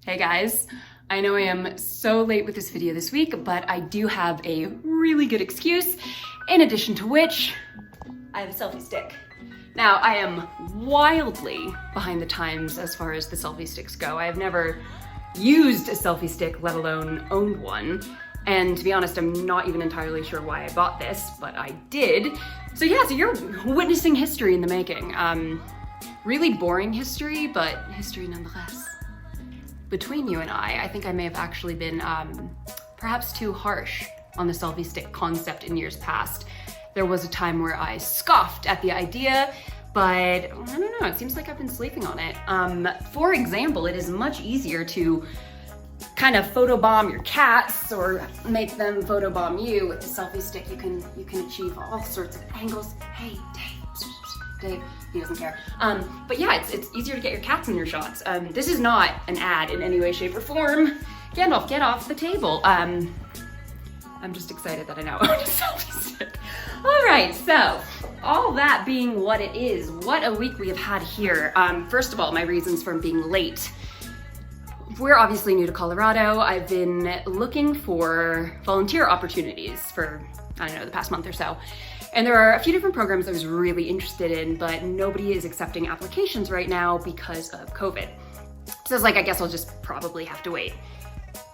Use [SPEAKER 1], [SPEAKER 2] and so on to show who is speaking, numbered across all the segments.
[SPEAKER 1] Hey guys, I know I am so late with this video this week, but I do have a really good excuse, in addition to which I have a selfie stick. Now, I am wildly behind the times as far as the selfie sticks go. I have never used a selfie stick, let alone owned one. And to be honest, I'm not even entirely sure why I bought this, but I did. So yeah, so you're witnessing history in the making. Really boring history, but history nonetheless. Between you and I think I may have actually been perhaps too harsh on the selfie stick concept in years past. There was a time where I scoffed at the idea, but I don't know, it seems like I've been sleeping on it. For example, it is much easier to kind of photobomb your cats or make them photobomb you. With the selfie stick, you can achieve all sorts of angles. Hey, Dave, he doesn't care. But yeah, it's easier to get your cats in your shots. This is not an ad in any way, shape, or form. Gandalf, get off the table. I'm just excited that I now own a selfie stick. All right, so all that being what it is, what a week we have had here. First of all, my reasons for being late. We're obviously new to Colorado. I've been looking for volunteer opportunities for, I don't know, the past month or so. And there are a few different programs I was really interested in, but nobody is accepting applications right now because of COVID. So it's like, I guess I'll just probably have to wait.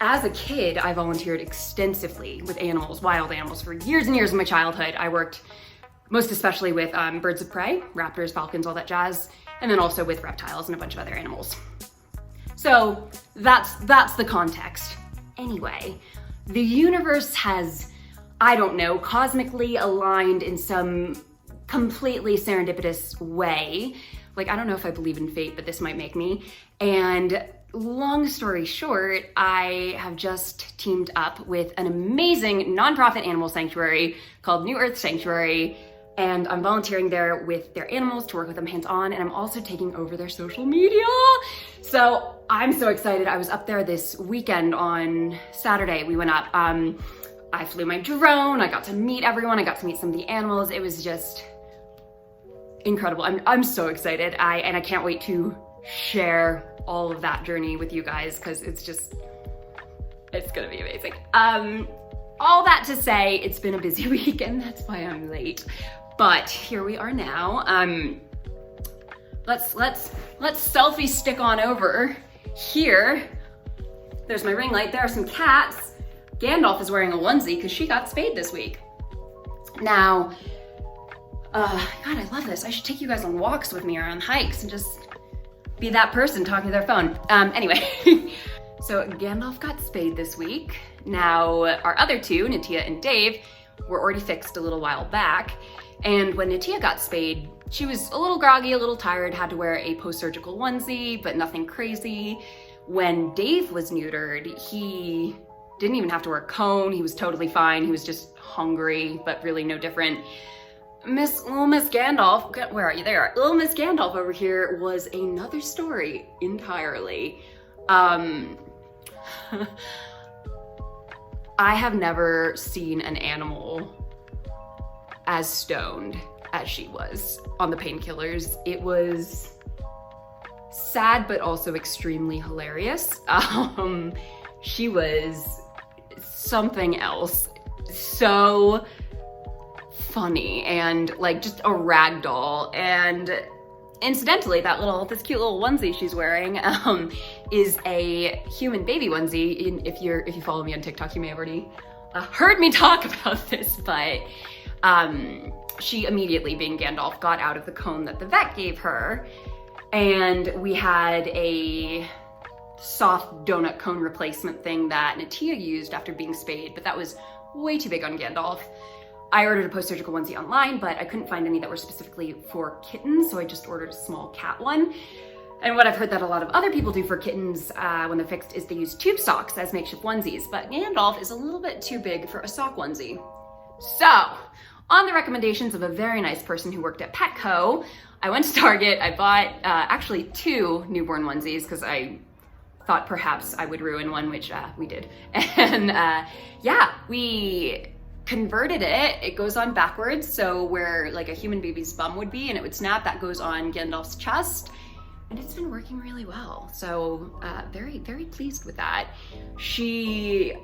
[SPEAKER 1] As a kid, I volunteered extensively with animals, wild animals, for years and years of my childhood. I worked most especially with birds of prey, raptors, falcons, all that jazz, and then also with reptiles and a bunch of other animals. So that's the context. Anyway, the universe has, I don't know, cosmically aligned in some completely serendipitous way. Like, I don't know if I believe in fate, but this might make me. And long story short, I have just teamed up with an amazing nonprofit animal sanctuary called New Earth Sanctuary. And I'm volunteering there with their animals to work with them hands-on, and I'm also taking over their social media. So I'm so excited. I was up there this weekend on Saturday. We went up. I flew my drone. I got to meet everyone. I got to meet some of the animals. It was just incredible. I'm so excited. And I can't wait to share all of that journey with you guys, because it's gonna be amazing. All that to say, it's been a busy week, and that's why I'm late. But here we are now. Let's selfie stick on over here. There's my ring light. There are some cats. Gandalf is wearing a onesie because she got spayed this week. Now, God, I love this. I should take you guys on walks with me or on hikes and just be that person talking to their phone. Anyway, so Gandalf got spayed this week. Now, our other two, Natia and Dave, were already fixed a little while back. And when Natia got spayed, she was a little groggy, a little tired, had to wear a post-surgical onesie, but nothing crazy. When Dave was neutered, he didn't even have to wear a cone. He was totally fine. He was just hungry, but really no different. Little Miss Gandalf, where are you? There. Little Miss Gandalf over here was another story entirely. I have never seen an animal as stoned as she was on the painkillers. It was sad, but also extremely hilarious. She was something else. So funny and like just a rag doll. And incidentally, this cute little onesie she's wearing is a human baby onesie. If you follow me on TikTok, you may have already heard me talk about this, but she immediately, being Gandalf, got out of the cone that the vet gave her, and we had a soft donut cone replacement thing that Natia used after being spayed, but that was way too big on Gandalf. I ordered a post-surgical onesie online, but I couldn't find any that were specifically for kittens, so I just ordered a small cat one. And what I've heard that a lot of other people do for kittens when they're fixed is they use tube socks as makeshift onesies, but Gandalf is a little bit too big for a sock onesie. So, on the recommendations of a very nice person who worked at Petco, I went to Target. I bought actually 2 newborn onesies because I thought perhaps I would ruin one, which we did. And yeah, we converted it. It goes on backwards, so where like a human baby's bum would be and it would snap, that goes on Gandalf's chest. and it's been working really well. So very, very pleased with that. She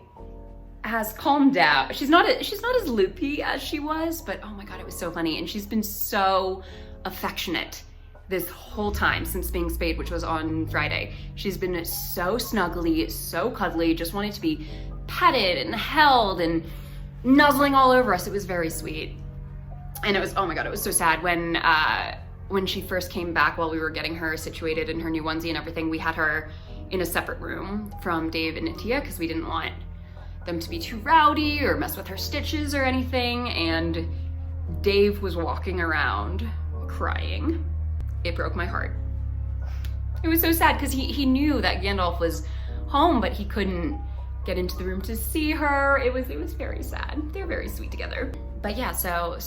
[SPEAKER 1] has calmed down. She's not as loopy as she was, but oh my God, it was so funny. And she's been so affectionate this whole time since being spayed, which was on Friday. She's been so snuggly, so cuddly, just wanted to be petted and held and nuzzling all over us. It was very sweet. And it was, oh my God, it was so sad when she first came back while we were getting her situated in her new onesie and everything. We had her in a separate room from Dave and Natia because we didn't want them to be too rowdy or mess with her stitches or anything. And Dave was walking around crying. It broke my heart. It was so sad because he knew that Gandalf was home, but he couldn't get into the room to see her. It was very sad. They're very sweet together. But yeah, so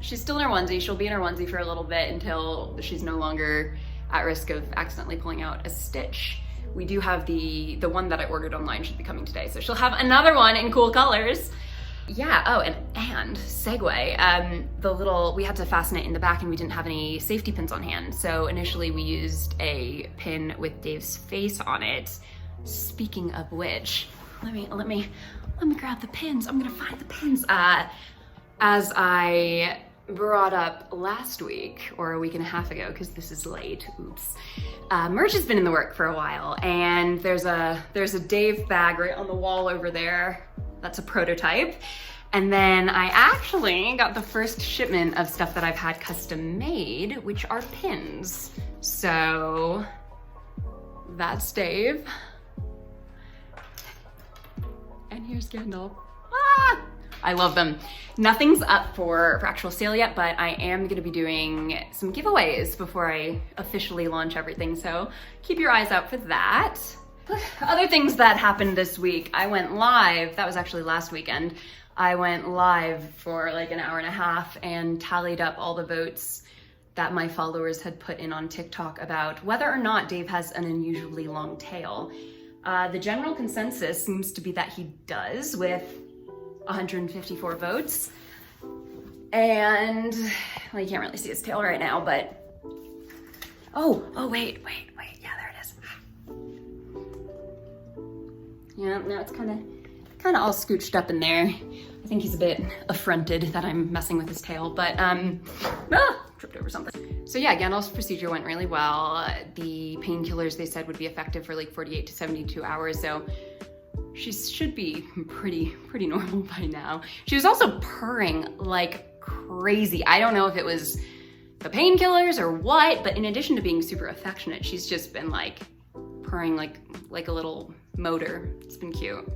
[SPEAKER 1] she's still in her onesie. She'll be in her onesie for a little bit until she's no longer at risk of accidentally pulling out a stitch. We do have the one that I ordered online should be coming today. So she'll have another one in cool colors. Yeah, oh, and segue, we had to fasten it in the back and we didn't have any safety pins on hand. So initially we used a pin with Dave's face on it. Speaking of which, let me grab the pins. I'm gonna find the pins. As I brought up last week or a week and a half ago, because this is late, oops. Merch has been in the work for a while, and there's a Dave bag right on the wall over there. That's a prototype. And then I actually got the first shipment of stuff that I've had custom made, which are pins. So that's Dave. And here's Gandalf. Ah! I love them. Nothing's up for actual sale yet, but I am gonna be doing some giveaways before I officially launch everything. So keep your eyes out for that. Other things that happened this week, I went live, that was actually last weekend. I went live for like an hour and a half and tallied up all the votes that my followers had put in on TikTok about whether or not Dave has an unusually long tail. The general consensus seems to be that he does, with 154 votes. And, well, you can't really see his tail right now, but, oh, wait, yeah, there it is. Yeah, now it's kind of all scooched up in there. I think he's a bit affronted that I'm messing with his tail, but, tripped over something. So yeah, Gandalf's procedure went really well. The painkillers they said would be effective for like 48 to 72 hours, so she should be pretty normal by now. She was also purring like crazy. I don't know if it was the painkillers or what, but in addition to being super affectionate, she's just been like purring like a little motor. It's been cute.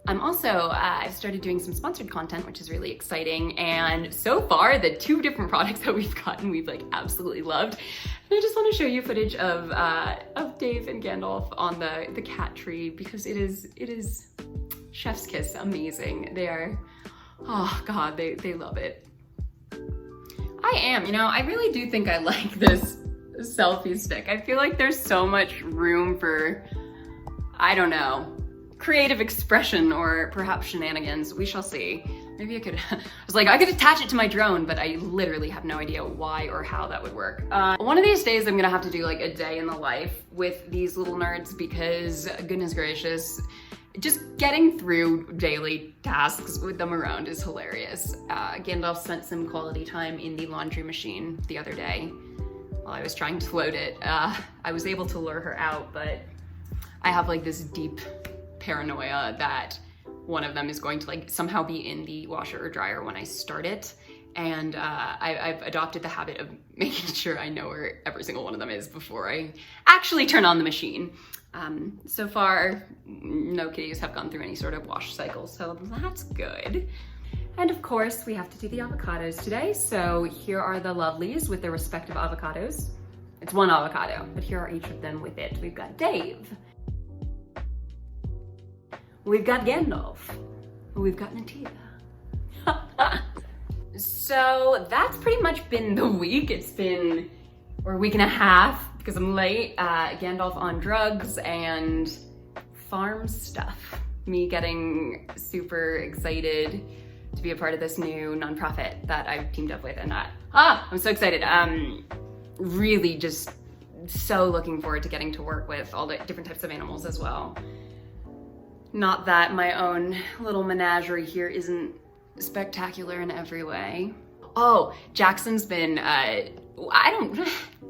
[SPEAKER 1] I'm also, I've started doing some sponsored content, which is really exciting. And so far, the 2 different products that we've gotten, we've like absolutely loved. And I just want to show you footage of Dave and Gandalf on the cat tree, because it is chef's kiss amazing. They are, oh God, they love it. I really do think I like this selfie stick. I feel like there's so much room for, I don't know, creative expression or perhaps shenanigans. We shall see. Maybe I could, I could attach it to my drone, but I literally have no idea why or how that would work. One of these days I'm gonna have to do like a day in the life with these little nerds, because goodness gracious, just getting through daily tasks with them around is hilarious. Gandalf spent some quality time in the laundry machine the other day while I was trying to load it. I was able to lure her out, but I have like this deep paranoia that one of them is going to like somehow be in the washer or dryer when I start it. And I've adopted the habit of making sure I know where every single one of them is before I actually turn on the machine. So far, no kitties have gone through any sort of wash cycle, so that's good. And of course, we have to do the avocados today. So here are the lovelies with their respective avocados. It's one avocado, but here are each of them with it. We've got Dave. We've got Gandalf. We've got Natia. So that's pretty much been the week. It's been, or a week and a half, because I'm late. Gandalf on drugs and farm stuff. Me getting super excited to be a part of this new nonprofit that I've teamed up with, and I'm so excited. Really just so looking forward to getting to work with all the different types of animals as well. Not that my own little menagerie here isn't spectacular in every way. Oh, Jackson's been,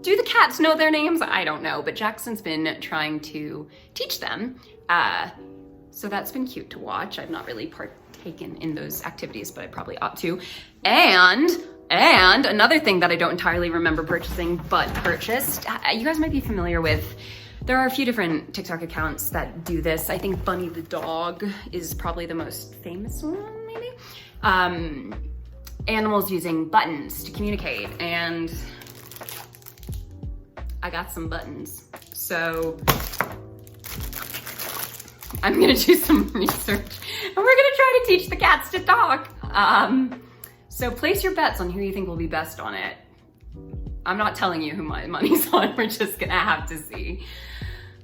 [SPEAKER 1] do the cats know their names? I don't know, but Jackson's been trying to teach them. So that's been cute to watch. I've not really partaken in those activities, but I probably ought to. And another thing that I don't entirely remember purchasing, but purchased, you guys might be familiar with, there are a few different TikTok accounts that do this. I think Bunny the dog is probably the most famous one, maybe? Animals using buttons to communicate, and I got some buttons. So I'm gonna do some research and we're gonna try to teach the cats to talk. So place your bets on who you think will be best on it. I'm not telling you who my money's on, we're just gonna have to see.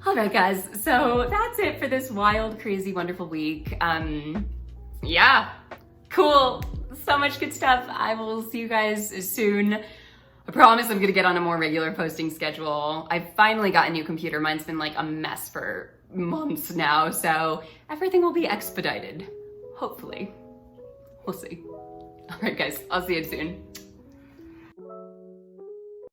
[SPEAKER 1] All right, guys, so that's it for this wild, crazy, wonderful week. Yeah, cool, so much good stuff. I will see you guys soon. I promise I'm gonna get on a more regular posting schedule. I finally got a new computer. Mine's been like a mess for months now, so everything will be expedited, hopefully. We'll see. All right, guys, I'll see you soon.